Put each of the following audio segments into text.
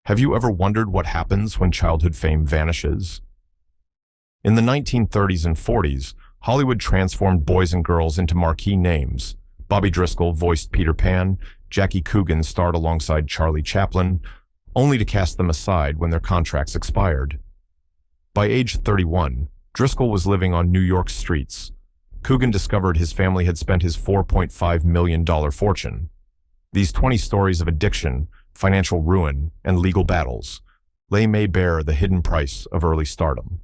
Have you ever wondered what happens when childhood fame vanishes? In the 1930s and 40s, Hollywood transformed boys and girls into marquee names. Bobby Driscoll voiced Peter Pan, Jackie Coogan starred alongside Charlie Chaplin, only to cast them aside when their contracts expired. By age 31, Driscoll was living on New York's streets. Coogan discovered his family had spent his $4.5 million fortune. These 20 stories of addiction, financial ruin, and legal battles may bear the hidden price of early stardom.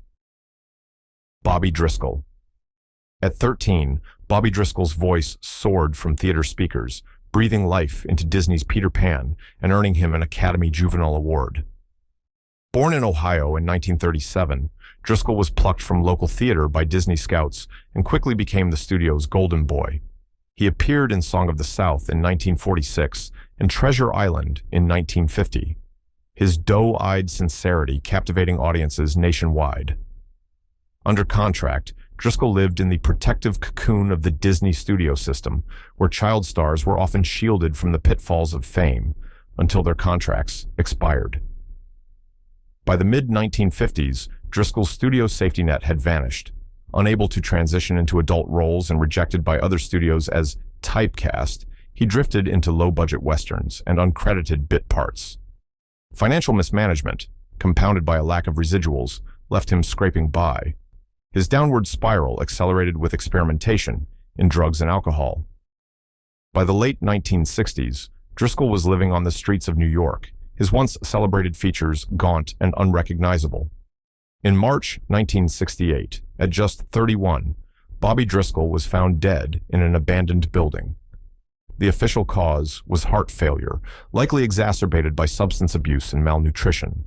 Bobby Driscoll. At 13, Bobby Driscoll's voice soared from theater speakers, breathing life into Disney's Peter Pan and earning him an Academy Juvenile Award. Born in Ohio in 1937, Driscoll was plucked from local theater by Disney scouts and quickly became the studio's golden boy. He appeared in Song of the South in 1946 and Treasure Island in 1950, his doe-eyed sincerity captivating audiences nationwide. Under contract, Driscoll lived in the protective cocoon of the Disney studio system, where child stars were often shielded from the pitfalls of fame until their contracts expired. By the mid-1950s, Driscoll's studio safety net had vanished. Unable to transition into adult roles and rejected by other studios as typecast, he drifted into low-budget westerns and uncredited bit parts. Financial mismanagement, compounded by a lack of residuals, left him scraping by. His downward spiral accelerated with experimentation in drugs and alcohol. By the late 1960s, Driscoll was living on the streets of New York, his once celebrated features gaunt and unrecognizable. In March 1968, at just 31, Bobby Driscoll was found dead in an abandoned building. The official cause was heart failure, likely exacerbated by substance abuse and malnutrition.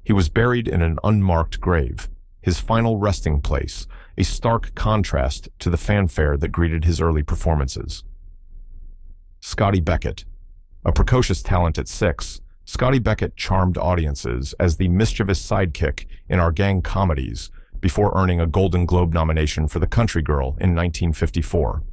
He was buried in an unmarked grave, his final resting place, a stark contrast to the fanfare that greeted his early performances. Scotty Beckett. A precocious talent at 6, Scotty Beckett charmed audiences as the mischievous sidekick in Our Gang comedies before earning a Golden Globe nomination for The Country Girl in 1954.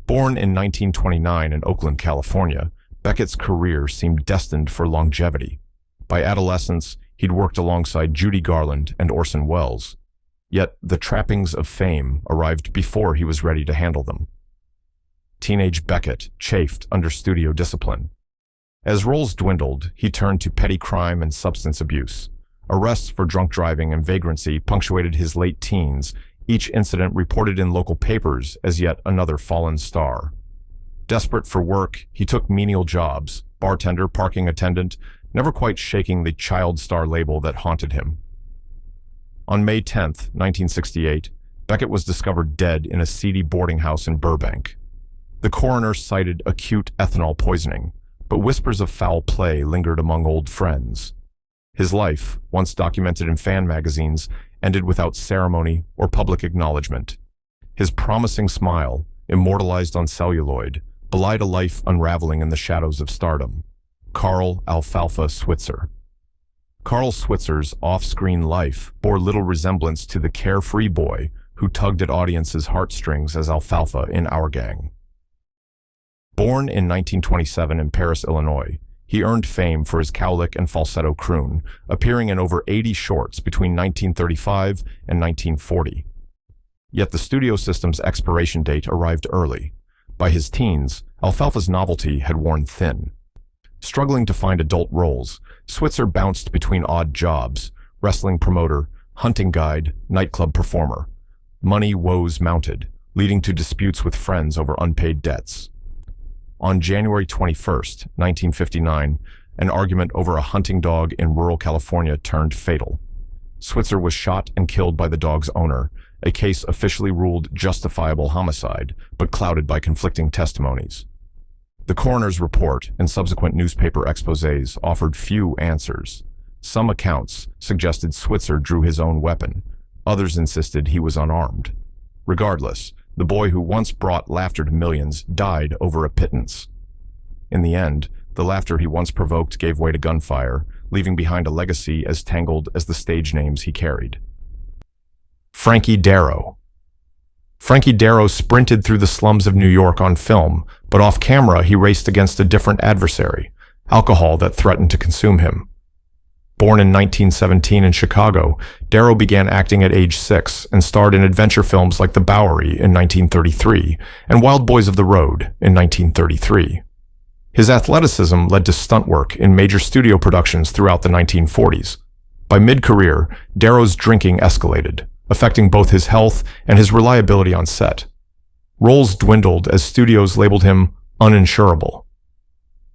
Born in 1929 in Oakland, California, Beckett's career seemed destined for longevity. By adolescence, he'd worked alongside Judy Garland and Orson Welles. Yet the trappings of fame arrived before he was ready to handle them. Teenage Beckett chafed under studio discipline. As roles dwindled, he turned to petty crime and substance abuse. Arrests for drunk driving and vagrancy punctuated his late teens, each incident reported in local papers as yet another fallen star. Desperate for work, he took menial jobs, bartender, parking attendant, never quite shaking the child star label that haunted him. On May 10, 1968, Beckett was discovered dead in a seedy boarding house in Burbank. The coroner cited acute ethanol poisoning, but whispers of foul play lingered among old friends. His life, once documented in fan magazines, ended without ceremony or public acknowledgement. His promising smile, immortalized on celluloid, belied a life unraveling in the shadows of stardom. Carl Alfalfa Switzer. Carl Switzer's off-screen life bore little resemblance to the carefree boy who tugged at audiences' heartstrings as Alfalfa in Our Gang. Born in 1927 in Paris, Illinois, he earned fame for his cowlick and falsetto croon, appearing in over 80 shorts between 1935 and 1940. Yet the studio system's expiration date arrived early. By his teens, Alfalfa's novelty had worn thin. Struggling to find adult roles, Switzer bounced between odd jobs: wrestling promoter, hunting guide, nightclub performer. Money woes mounted, leading to disputes with friends over unpaid debts. On January 21, 1959, an argument over a hunting dog in rural California turned fatal. Switzer was shot and killed by the dog's owner, a case officially ruled justifiable homicide, but clouded by conflicting testimonies. The coroner's report and subsequent newspaper exposés offered few answers. Some accounts suggested Switzer drew his own weapon. Others insisted he was unarmed. Regardless, the boy who once brought laughter to millions died over a pittance. In the end, the laughter he once provoked gave way to gunfire, leaving behind a legacy as tangled as the stage names he carried. Frankie Darrow. Frankie Darrow sprinted through the slums of New York on film, but off camera he raced against a different adversary, alcohol that threatened to consume him. Born in 1917 in Chicago, Darrow began acting at age 6 and starred in adventure films like The Bowery in 1933 and Wild Boys of the Road in 1933. His athleticism led to stunt work in major studio productions throughout the 1940s. By mid-career, Darrow's drinking escalated, affecting both his health and his reliability on set. Roles dwindled as studios labeled him uninsurable.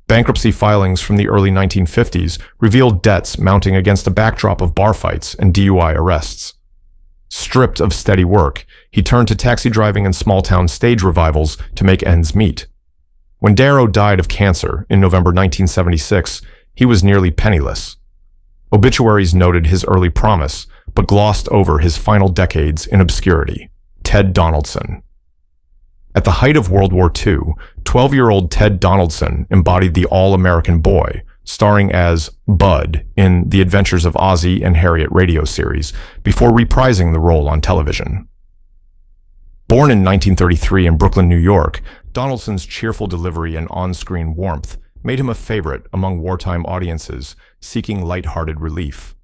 Bankruptcy filings from the early 1950s revealed debts mounting against a backdrop of bar fights and DUI arrests. Stripped of steady work, he turned to taxi driving and small-town stage revivals to make ends meet. When Darrow died of cancer in November 1976, he was nearly penniless. Obituaries noted his early promise, but glossed over his final decades in obscurity. Ted Donaldson. At the height of World War II, 12-year-old Ted Donaldson embodied the all-American boy, starring as Bud in The Adventures of Ozzie and Harriet radio series, before reprising the role on television. Born in 1933 in Brooklyn, New York, Donaldson's cheerful delivery and on-screen warmth made him a favorite among wartime audiences seeking light-hearted relief.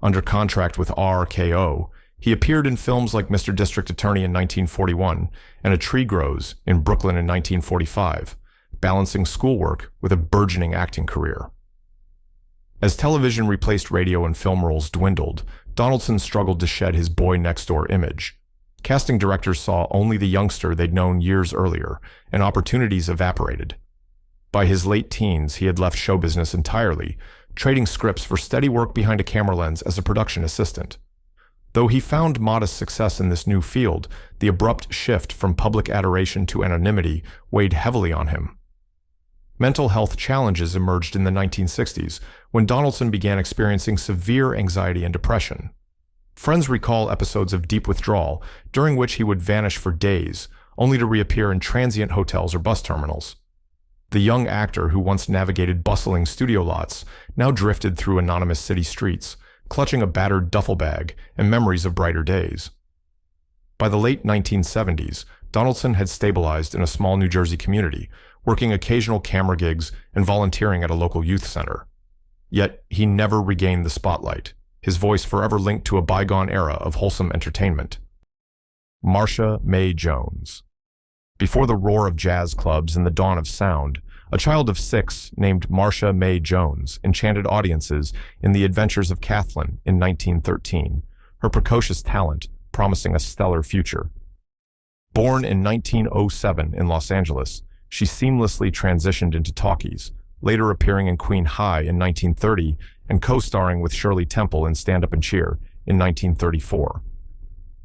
Under contract with RKO, he appeared in films like Mr. District Attorney in 1941 and A Tree Grows in Brooklyn in 1945, balancing schoolwork with a burgeoning acting career. As television replaced radio and film roles dwindled, Donaldson struggled to shed his boy-next-door image. Casting directors saw only the youngster they'd known years earlier, and opportunities evaporated. By his late teens, he had left show business entirely, trading scripts for steady work behind a camera lens as a production assistant. Though he found modest success in this new field, the abrupt shift from public adoration to anonymity weighed heavily on him. Mental health challenges emerged in the 1960s when Donaldson began experiencing severe anxiety and depression. Friends recall episodes of deep withdrawal, during which he would vanish for days, only to reappear in transient hotels or bus terminals. The young actor who once navigated bustling studio lots now drifted through anonymous city streets, clutching a battered duffel bag and memories of brighter days. By the late 1970s, Donaldson had stabilized in a small New Jersey community, working occasional camera gigs and volunteering at a local youth center. Yet he never regained the spotlight, his voice forever linked to a bygone era of wholesome entertainment. Marsha May Jones. Before the roar of jazz clubs and the dawn of sound, a child of 6 named Marsha May Jones enchanted audiences in The Adventures of Kathleen in 1913, her precocious talent promising a stellar future. Born in 1907 in Los Angeles, she seamlessly transitioned into talkies, later appearing in Queen High in 1930 and co-starring with Shirley Temple in Stand Up and Cheer in 1934.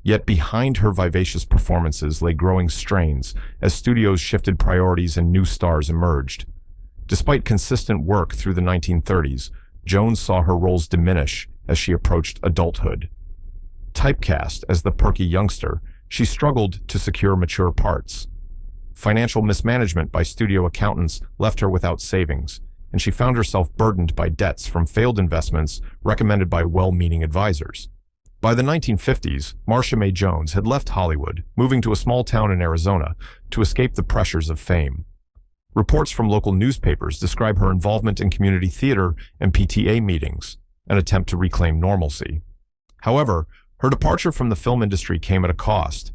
Yet behind her vivacious performances lay growing strains as studios shifted priorities and new stars emerged. Despite consistent work through the 1930s, Jones saw her roles diminish as she approached adulthood. Typecast as the perky youngster, she struggled to secure mature parts. Financial mismanagement by studio accountants left her without savings, and she found herself burdened by debts from failed investments recommended by well-meaning advisors. By the 1950s, Marsha May Jones had left Hollywood, moving to a small town in Arizona to escape the pressures of fame. Reports from local newspapers describe her involvement in community theater and PTA meetings, an attempt to reclaim normalcy. However, her departure from the film industry came at a cost.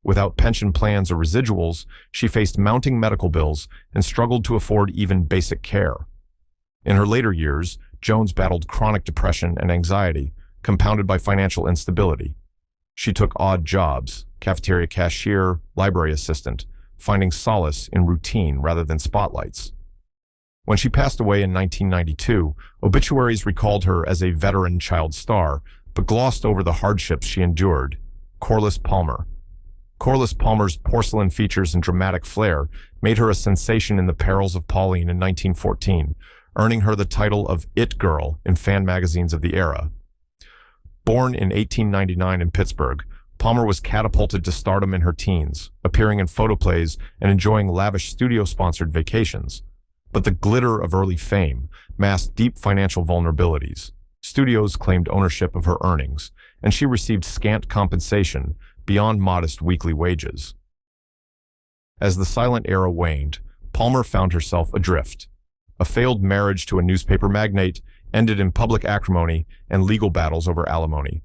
Without pension plans or residuals, she faced mounting medical bills and struggled to afford even basic care. In her later years, Jones battled chronic depression and anxiety, compounded by financial instability. She took odd jobs, cafeteria cashier, library assistant, finding solace in routine rather than spotlights. When she passed away in 1992, obituaries recalled her as a veteran child star, but glossed over the hardships she endured. Corliss Palmer. Corliss Palmer's porcelain features and dramatic flair made her a sensation in The Perils of Pauline in 1914, earning her the title of It Girl in fan magazines of the era. Born in 1899 in Pittsburgh, Palmer was catapulted to stardom in her teens, appearing in photoplays and enjoying lavish studio-sponsored vacations. But the glitter of early fame masked deep financial vulnerabilities. Studios claimed ownership of her earnings, and she received scant compensation beyond modest weekly wages. As the silent era waned, Palmer found herself adrift. A failed marriage to a newspaper magnate ended in public acrimony and legal battles over alimony.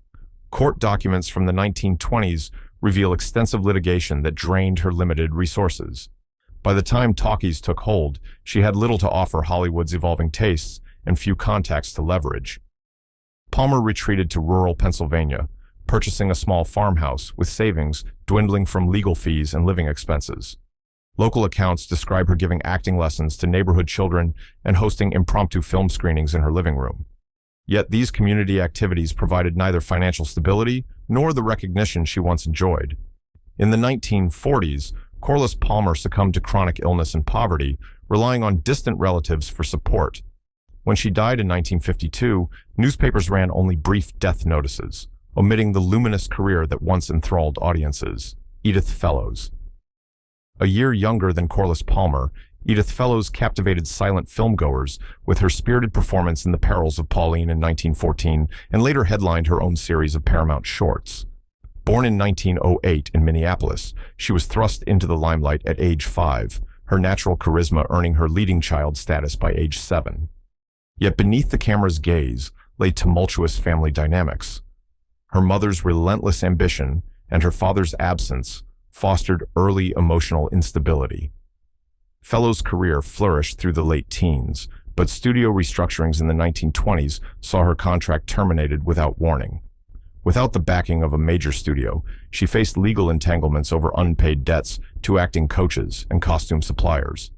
Court documents from the 1920s reveal extensive litigation that drained her limited resources. By the time talkies took hold, she had little to offer Hollywood's evolving tastes and few contacts to leverage. Palmer retreated to rural Pennsylvania, purchasing a small farmhouse with savings dwindling from legal fees and living expenses. Local accounts describe her giving acting lessons to neighborhood children and hosting impromptu film screenings in her living room. Yet these community activities provided neither financial stability nor the recognition she once enjoyed. In the 1940s, Corliss Palmer succumbed to chronic illness and poverty, relying on distant relatives for support. When she died in 1952, newspapers ran only brief death notices, omitting the luminous career that once enthralled audiences. Edith Fellows. A year younger than Corliss Palmer, Edith Fellows captivated silent filmgoers with her spirited performance in The Perils of Pauline in 1914 and later headlined her own series of Paramount shorts. Born in 1908 in Minneapolis, she was thrust into the limelight at age 5, her natural charisma earning her leading child status by age 7. Yet beneath the camera's gaze lay tumultuous family dynamics. Her mother's relentless ambition and her father's absence fostered early emotional instability. Fellows' career flourished through the late teens, but studio restructurings in the 1920s saw her contract terminated without warning. Without the backing of a major studio, she faced legal entanglements over unpaid debts to acting coaches and costume suppliers.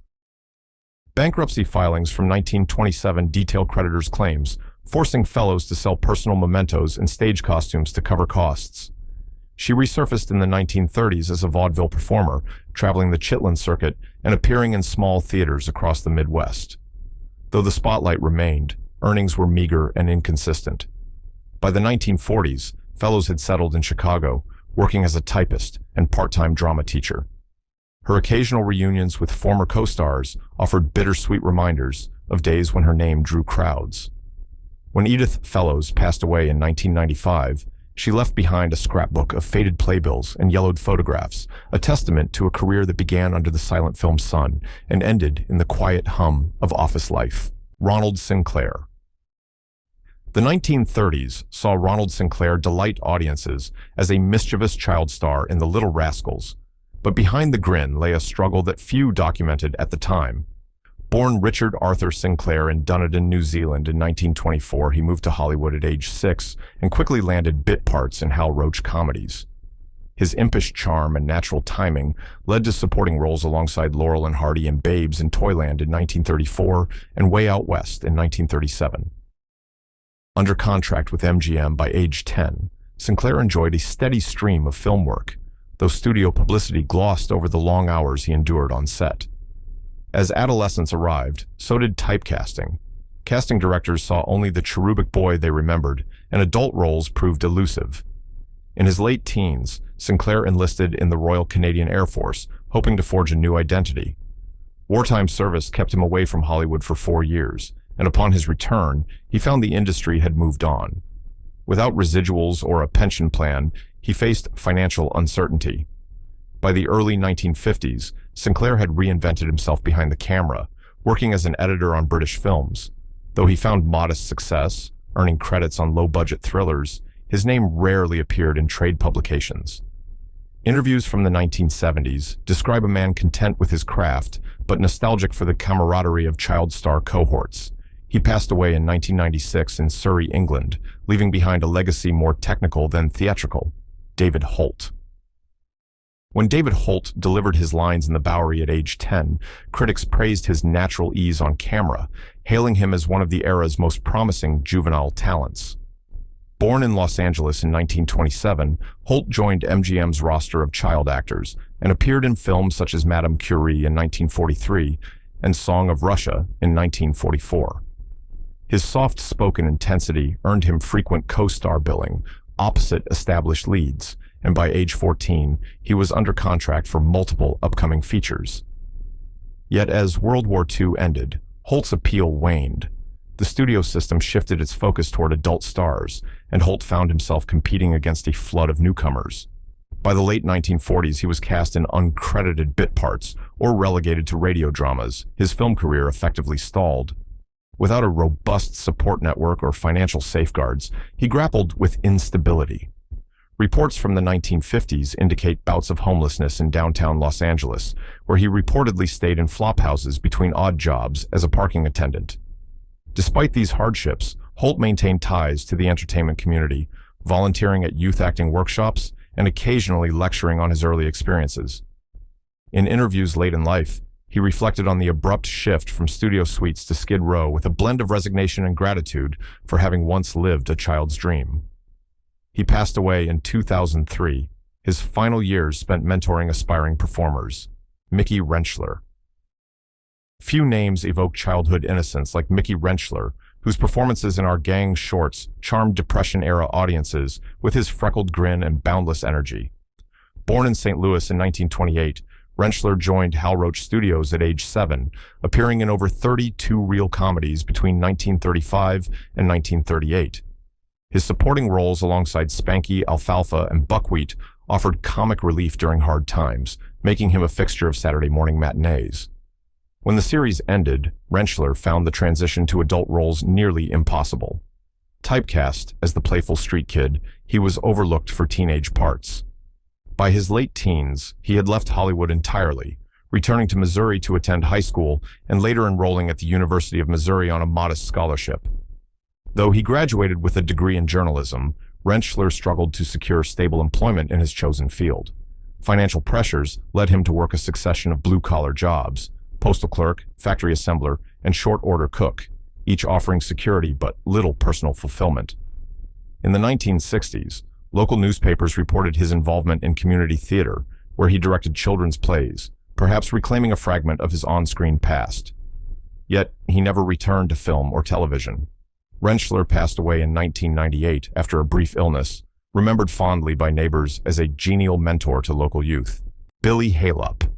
Bankruptcy filings from 1927 detail creditors' claims, forcing Fellows to sell personal mementos and stage costumes to cover costs. She resurfaced in the 1930s as a vaudeville performer, traveling the Chitlin circuit and appearing in small theaters across the Midwest. Though the spotlight remained, earnings were meager and inconsistent. By the 1940s, Fellows had settled in Chicago, working as a typist and part-time drama teacher. Her occasional reunions with former co-stars offered bittersweet reminders of days when her name drew crowds. When Edith Fellows passed away in 1995, she left behind a scrapbook of faded playbills and yellowed photographs, a testament to a career that began under the silent film sun and ended in the quiet hum of office life. Ronald Sinclair. The 1930s saw Ronald Sinclair delight audiences as a mischievous child star in The Little Rascals, but behind the grin lay a struggle that few documented at the time. Born Richard Arthur Sinclair in Dunedin, New Zealand in 1924, he moved to Hollywood at age 6 and quickly landed bit parts in Hal Roach comedies. His impish charm and natural timing led to supporting roles alongside Laurel and Hardy in Babes in Toyland in 1934 and Way Out West in 1937. Under contract with MGM by age 10, Sinclair enjoyed a steady stream of film work, though studio publicity glossed over the long hours he endured on set. As adolescence arrived, so did typecasting. Casting directors saw only the cherubic boy they remembered, and adult roles proved elusive. In his late teens, Sinclair enlisted in the Royal Canadian Air Force, hoping to forge a new identity. Wartime service kept him away from Hollywood for 4 years, and upon his return, he found the industry had moved on. Without residuals or a pension plan, he faced financial uncertainty. By the early 1950s, Sinclair had reinvented himself behind the camera, working as an editor on British films. Though he found modest success, earning credits on low-budget thrillers, his name rarely appeared in trade publications. Interviews from the 1970s describe a man content with his craft, but nostalgic for the camaraderie of child star cohorts. He passed away in 1996 in Surrey, England, leaving behind a legacy more technical than theatrical. David Holt. When David Holt delivered his lines in the Bowery at age 10, critics praised his natural ease on camera, hailing him as one of the era's most promising juvenile talents. Born in Los Angeles in 1927, Holt joined MGM's roster of child actors and appeared in films such as Madame Curie in 1943 and Song of Russia in 1944. His soft-spoken intensity earned him frequent co-star billing, opposite established leads, and by age 14, he was under contract for multiple upcoming features. Yet as World War II ended, Holt's appeal waned. The studio system shifted its focus toward adult stars, and Holt found himself competing against a flood of newcomers. By the late 1940s, he was cast in uncredited bit parts or relegated to radio dramas. His film career effectively stalled. Without a robust support network or financial safeguards, he grappled with instability. Reports from the 1950s indicate bouts of homelessness in downtown Los Angeles, where he reportedly stayed in flophouses between odd jobs as a parking attendant. Despite these hardships, Holt maintained ties to the entertainment community, volunteering at youth acting workshops and occasionally lecturing on his early experiences. In interviews late in life, he reflected on the abrupt shift from studio suites to Skid Row with a blend of resignation and gratitude for having once lived a child's dream. He passed away in 2003, his final years spent mentoring aspiring performers. Mickey Wrenchler. Few names evoke childhood innocence like Mickey Wrenchler, whose performances in Our Gang shorts charmed Depression-era audiences with his freckled grin and boundless energy. Born in St. Louis in 1928, Wrenchler joined Hal Roach Studios at age 7, appearing in over 32 reel comedies between 1935 and 1938. His supporting roles alongside Spanky, Alfalfa, and Buckwheat offered comic relief during hard times, making him a fixture of Saturday morning matinees. When the series ended, Wrenchler found the transition to adult roles nearly impossible. Typecast as the playful street kid, he was overlooked for teenage parts. By his late teens, he had left Hollywood entirely, returning to Missouri to attend high school and later enrolling at the University of Missouri on a modest scholarship. Though he graduated with a degree in journalism, Wrenchler struggled to secure stable employment in his chosen field. Financial pressures led him to work a succession of blue-collar jobs: postal clerk, factory assembler, and short-order cook, each offering security but little personal fulfillment. In the 1960s, local newspapers reported his involvement in community theater, where he directed children's plays, perhaps reclaiming a fragment of his on-screen past. Yet, he never returned to film or television. Wrenchler passed away in 1998 after a brief illness, remembered fondly by neighbors as a genial mentor to local youth. Billy Halop.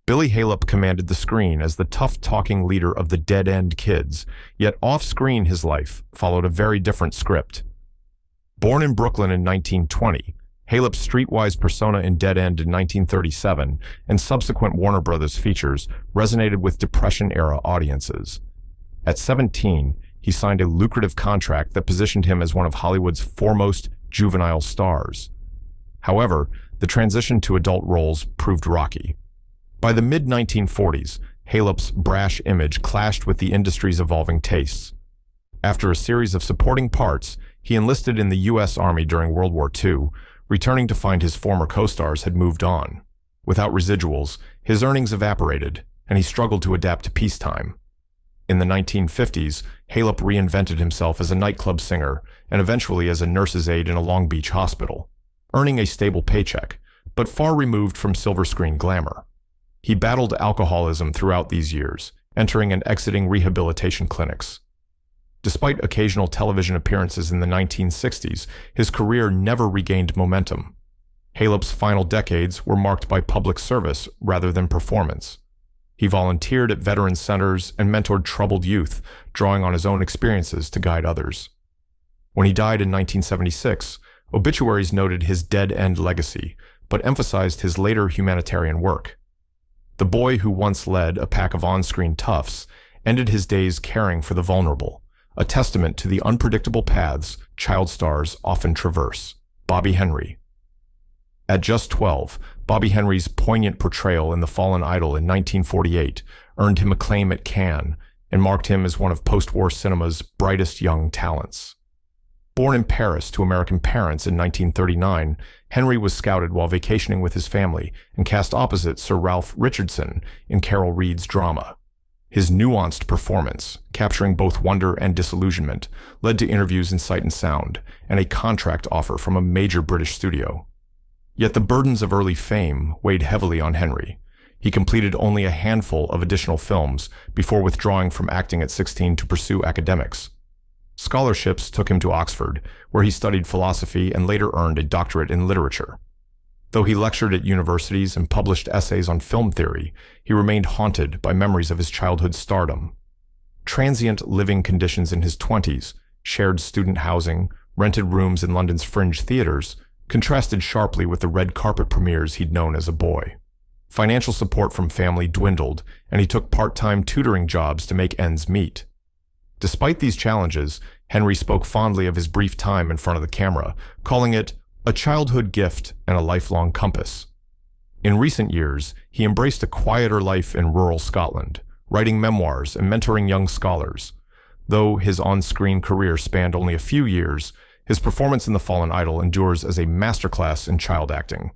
Billy Halop commanded the screen as the tough-talking leader of the Dead End Kids, yet off-screen his life followed a very different script. Born in Brooklyn in 1920, Halop's streetwise persona in Dead End in 1937 and subsequent Warner Brothers features resonated with Depression-era audiences. At 17, he signed a lucrative contract that positioned him as one of Hollywood's foremost juvenile stars. However, the transition to adult roles proved rocky. By the mid-1940s, Halop's brash image clashed with the industry's evolving tastes. After a series of supporting parts, he enlisted in the U.S. Army during World War II, returning to find his former co-stars had moved on. Without residuals, his earnings evaporated, and he struggled to adapt to peacetime. In the 1950s, Halop reinvented himself as a nightclub singer and eventually as a nurse's aide in a Long Beach hospital, earning a stable paycheck, but far removed from silver screen glamour. He battled alcoholism throughout these years, entering and exiting rehabilitation clinics. Despite occasional television appearances in the 1960s, his career never regained momentum. Halop's final decades were marked by public service rather than performance. He volunteered at veteran centers and mentored troubled youth, drawing on his own experiences to guide others. When he died in 1976, obituaries noted his dead-end legacy, but emphasized his later humanitarian work. The boy who once led a pack of on-screen toughs ended his days caring for the vulnerable, a testament to the unpredictable paths child stars often traverse. Bobby Henry. At just 12, Bobby Henry's poignant portrayal in The Fallen Idol in 1948 earned him acclaim at Cannes and marked him as one of post-war cinema's brightest young talents. Born in Paris to American parents in 1939, Henry was scouted while vacationing with his family and cast opposite Sir Ralph Richardson in Carol Reed's drama. His nuanced performance, capturing both wonder and disillusionment, led to interviews in Sight and Sound and a contract offer from a major British studio. Yet the burdens of early fame weighed heavily on Henry. He completed only a handful of additional films before withdrawing from acting at 16 to pursue academics. Scholarships took him to Oxford, where he studied philosophy and later earned a doctorate in literature. Though he lectured at universities and published essays on film theory, he remained haunted by memories of his childhood stardom. Transient living conditions in his 20s, shared student housing, rented rooms in London's fringe theaters, contrasted sharply with the red carpet premieres he'd known as a boy. Financial support from family dwindled, and he took part-time tutoring jobs to make ends meet. Despite these challenges, Henry spoke fondly of his brief time in front of the camera, calling it a childhood gift and a lifelong compass. In recent years, he embraced a quieter life in rural Scotland, writing memoirs and mentoring young scholars. Though his on-screen career spanned only a few years, his performance in The Fallen Idol endures as a masterclass in child acting,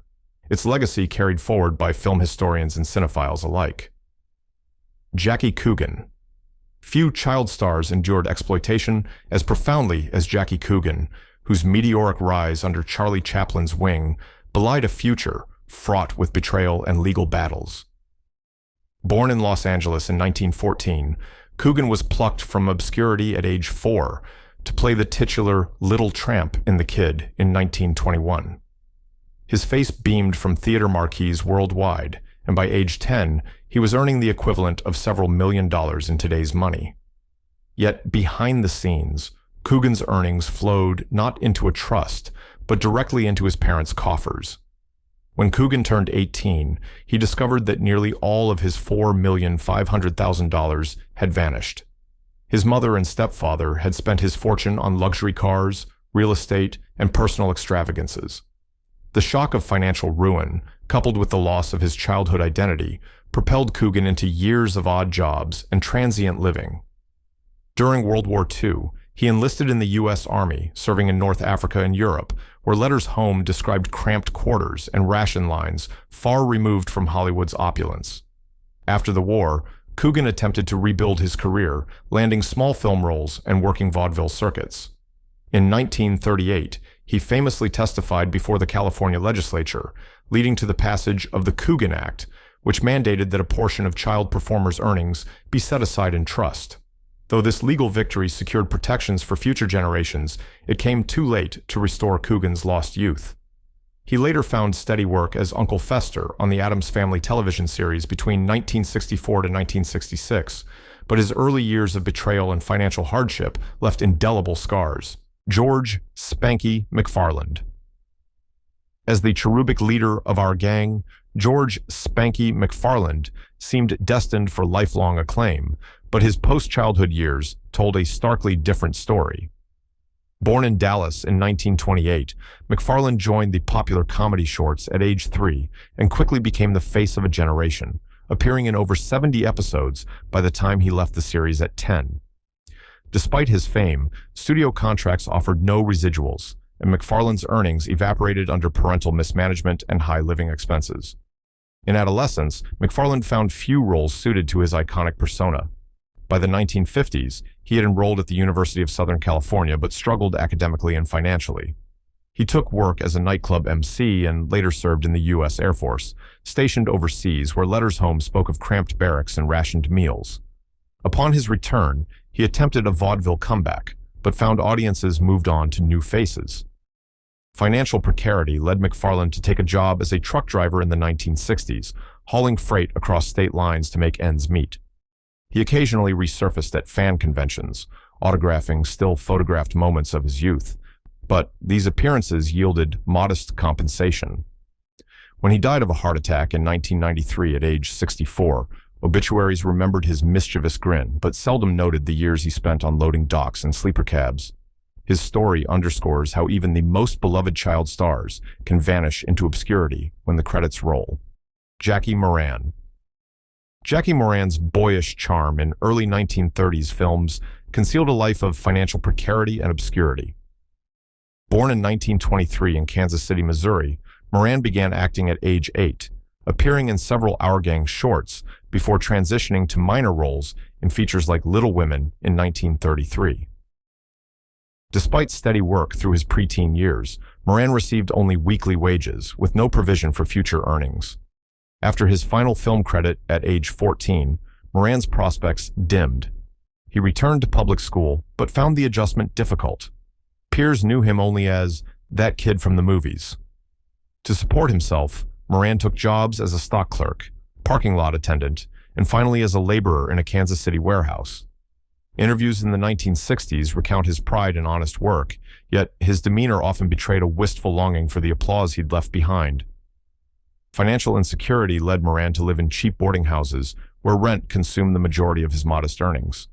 its legacy carried forward by film historians and cinephiles alike. Jackie Coogan. Few child stars endured exploitation as profoundly as Jackie Coogan, whose meteoric rise under Charlie Chaplin's wing belied a future fraught with betrayal and legal battles. Born in Los Angeles in 1914, Coogan was plucked from obscurity at age 4 to play the titular Little Tramp in The Kid in 1921. His face beamed from theater marquees worldwide, and by age 10, he was earning the equivalent of several $1 million in today's money. Yet behind the scenes, Coogan's earnings flowed not into a trust, but directly into his parents' coffers. When Coogan turned 18, he discovered that nearly all of his $4,500,000 had vanished. His mother and stepfather had spent his fortune on luxury cars, real estate, and personal extravagances. The shock of financial ruin, coupled with the loss of his childhood identity, propelled Coogan into years of odd jobs and transient living. During World War II, he enlisted in the U.S. Army, serving in North Africa and Europe, where letters home described cramped quarters and ration lines far removed from Hollywood's opulence. After the war, Coogan attempted to rebuild his career, landing small film roles and working vaudeville circuits. In 1938, he famously testified before the California legislature, leading to the passage of the Coogan Act, which mandated that a portion of child performers' earnings be set aside in trust. Though this legal victory secured protections for future generations, it came too late to restore Coogan's lost youth. He later found steady work as Uncle Fester on the Addams Family television series between 1964 to 1966, but his early years of betrayal and financial hardship left indelible scars. George "Spanky" McFarland. As the cherubic leader of our gang, George "Spanky" McFarland seemed destined for lifelong acclaim, but his post-childhood years told a starkly different story. Born in Dallas in 1928, McFarland joined the popular comedy shorts at age 3 and quickly became the face of a generation, appearing in over 70 episodes by the time he left the series at 10. Despite his fame, studio contracts offered no residuals, and McFarland's earnings evaporated under parental mismanagement and high living expenses. In adolescence, McFarland found few roles suited to his iconic persona. By the 1950s, he had enrolled at the University of Southern California but struggled academically and financially. He took work as a nightclub MC and later served in the U.S. Air Force, stationed overseas where letters home spoke of cramped barracks and rationed meals. Upon his return, he attempted a vaudeville comeback, but found audiences moved on to new faces. Financial precarity led McFarland to take a job as a truck driver in the 1960s, hauling freight across state lines to make ends meet. He occasionally resurfaced at fan conventions, autographing still photographed moments of his youth, but these appearances yielded modest compensation. When he died of a heart attack in 1993 at age 64, obituaries remembered his mischievous grin, but seldom noted the years he spent on loading docks and sleeper cabs. His story underscores how even the most beloved child stars can vanish into obscurity when the credits roll. Jackie Moran. Jackie Moran's boyish charm in early 1930s films concealed a life of financial precarity and obscurity. Born in 1923 in Kansas City, Missouri, Moran began acting at age 8, appearing in several Our Gang shorts before transitioning to minor roles in features like Little Women in 1933. Despite steady work through his preteen years, Moran received only weekly wages, with no provision for future earnings. After his final film credit at age 14, Moran's prospects dimmed. He returned to public school, but found the adjustment difficult. Peers knew him only as that kid from the movies. To support himself, Moran took jobs as a stock clerk, parking lot attendant, and finally as a laborer in a Kansas City warehouse. Interviews in the 1960s recount his pride in honest work, yet his demeanor often betrayed a wistful longing for the applause he'd left behind. Financial insecurity led Moran to live in cheap boarding houses where rent consumed the majority of his modest earnings.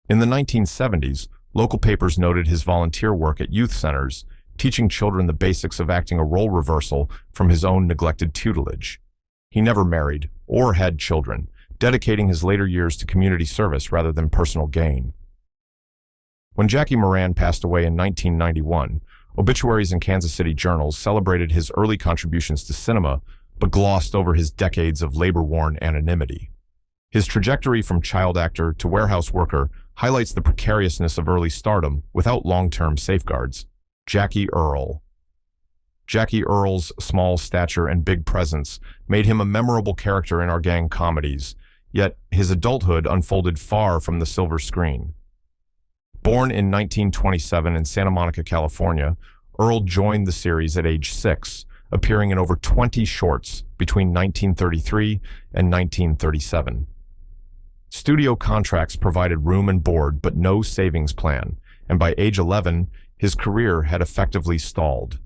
In the 1970s, local papers noted his volunteer work at youth centers, teaching children the basics of acting a role reversal from his own neglected tutelage. He never married or had children, dedicating his later years to community service rather than personal gain. When Jackie Moran passed away in 1991, obituaries in Kansas City journals celebrated his early contributions to cinema, but glossed over his decades of labor-worn anonymity. His trajectory from child actor to warehouse worker highlights the precariousness of early stardom without long-term safeguards. Jackie Earle. Jackie Earle's small stature and big presence made him a memorable character in our gang comedies, yet his adulthood unfolded far from the silver screen. Born in 1927 in Santa Monica, California, Earle joined the series at age 6, appearing in over 20 shorts between 1933 and 1937. Studio contracts provided room and board, but no savings plan, and by age 11, his career had effectively stalled.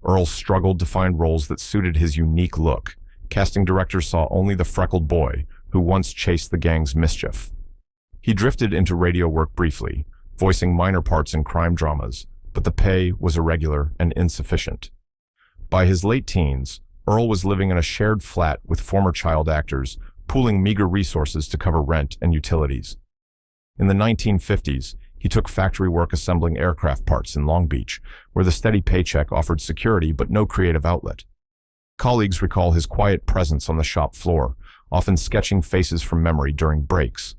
Earle struggled to find roles that suited his unique look. Casting directors saw only the freckled boy who once chased the gang's mischief. He drifted into radio work briefly, voicing minor parts in crime dramas, but the pay was irregular and insufficient. By his late teens, Earle was living in a shared flat with former child actors, pooling meager resources to cover rent and utilities. In the 1950s, he took factory work assembling aircraft parts in Long Beach, where the steady paycheck offered security but no creative outlet. Colleagues recall his quiet presence on the shop floor, often sketching faces from memory during breaks.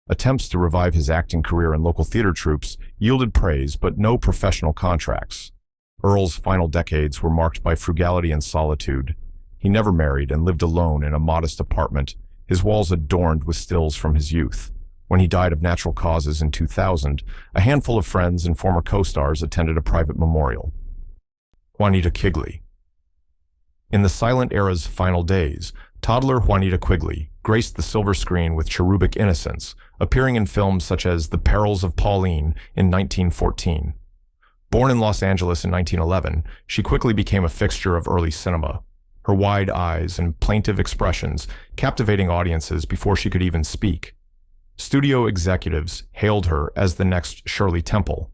Attempts to revive his acting career in local theater troupes yielded praise but no professional contracts. Earle's final decades were marked by frugality and solitude. He never married and lived alone in a modest apartment, his walls adorned with stills from his youth. When he died of natural causes in 2000, a handful of friends and former co-stars attended a private memorial. Juanita Quigley. In the silent era's final days, toddler Juanita Quigley graced the silver screen with cherubic innocence, appearing in films such as The Perils of Pauline in 1914. Born in Los Angeles in 1911, she quickly became a fixture of early cinema. Her wide eyes and plaintive expressions captivating audiences before she could even speak. Studio executives hailed her as the next Shirley Temple,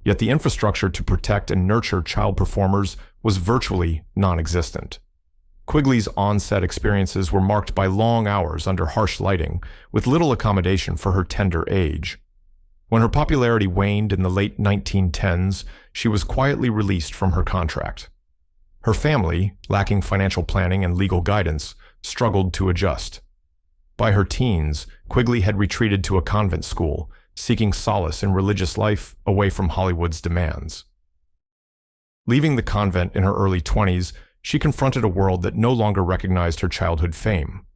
yet the infrastructure to protect and nurture child performers was virtually non-existent. Quigley's on-set experiences were marked by long hours under harsh lighting, with little accommodation for her tender age. When her popularity waned in the late 1910s, she was quietly released from her contract. Her family, lacking financial planning and legal guidance, struggled to adjust. By her teens, Quigley had retreated to a convent school, seeking solace in religious life away from Hollywood's demands. Leaving the convent in her early 20s, she confronted a world that no longer recognized her childhood fame.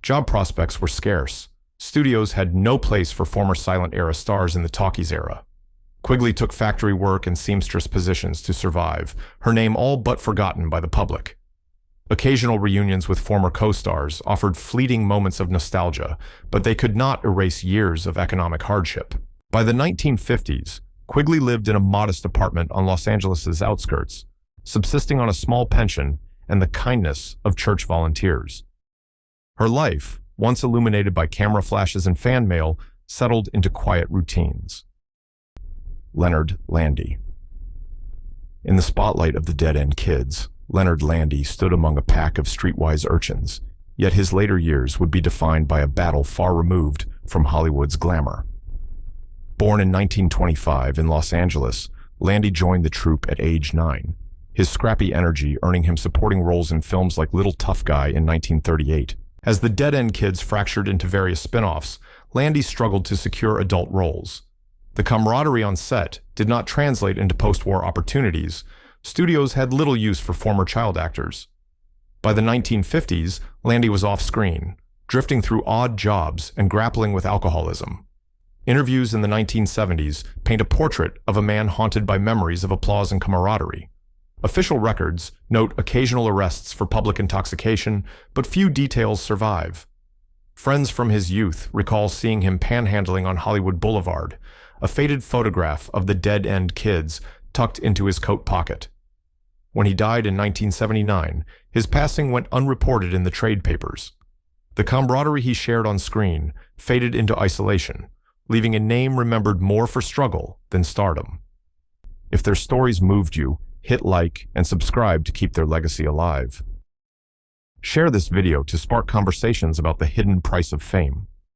Job prospects were scarce. Studios had no place for former silent-era stars in the talkies era. Quigley took factory work and seamstress positions to survive, her name all but forgotten by the public. Occasional reunions with former co-stars offered fleeting moments of nostalgia, but they could not erase years of economic hardship. By the 1950s, Quigley lived in a modest apartment on Los Angeles' outskirts, subsisting on a small pension and the kindness of church volunteers. Her life, once illuminated by camera flashes and fan mail, settled into quiet routines. Leonard Landy. In the spotlight of the dead-end kids, Leonard Landy stood among a pack of streetwise urchins, yet his later years would be defined by a battle far removed from Hollywood's glamour. Born in 1925 in Los Angeles, Landy joined the troupe at age 9, his scrappy energy earning him supporting roles in films like Little Tough Guy in 1938. As the dead-end kids fractured into various spin-offs, Landy struggled to secure adult roles. The camaraderie on set did not translate into post-war opportunities. Studios had little use for former child actors. By the 1950s, Landy was off-screen, drifting through odd jobs and grappling with alcoholism. Interviews in the 1970s paint a portrait of a man haunted by memories of applause and camaraderie. Official records note occasional arrests for public intoxication, but few details survive. Friends from his youth recall seeing him panhandling on Hollywood Boulevard, a faded photograph of the dead-end kids tucked into his coat pocket. When he died in 1979, his passing went unreported in the trade papers. The camaraderie he shared on screen faded into isolation, leaving a name remembered more for struggle than stardom. If their stories moved you, hit like and subscribe to keep their legacy alive. Share this video to spark conversations about the hidden price of fame.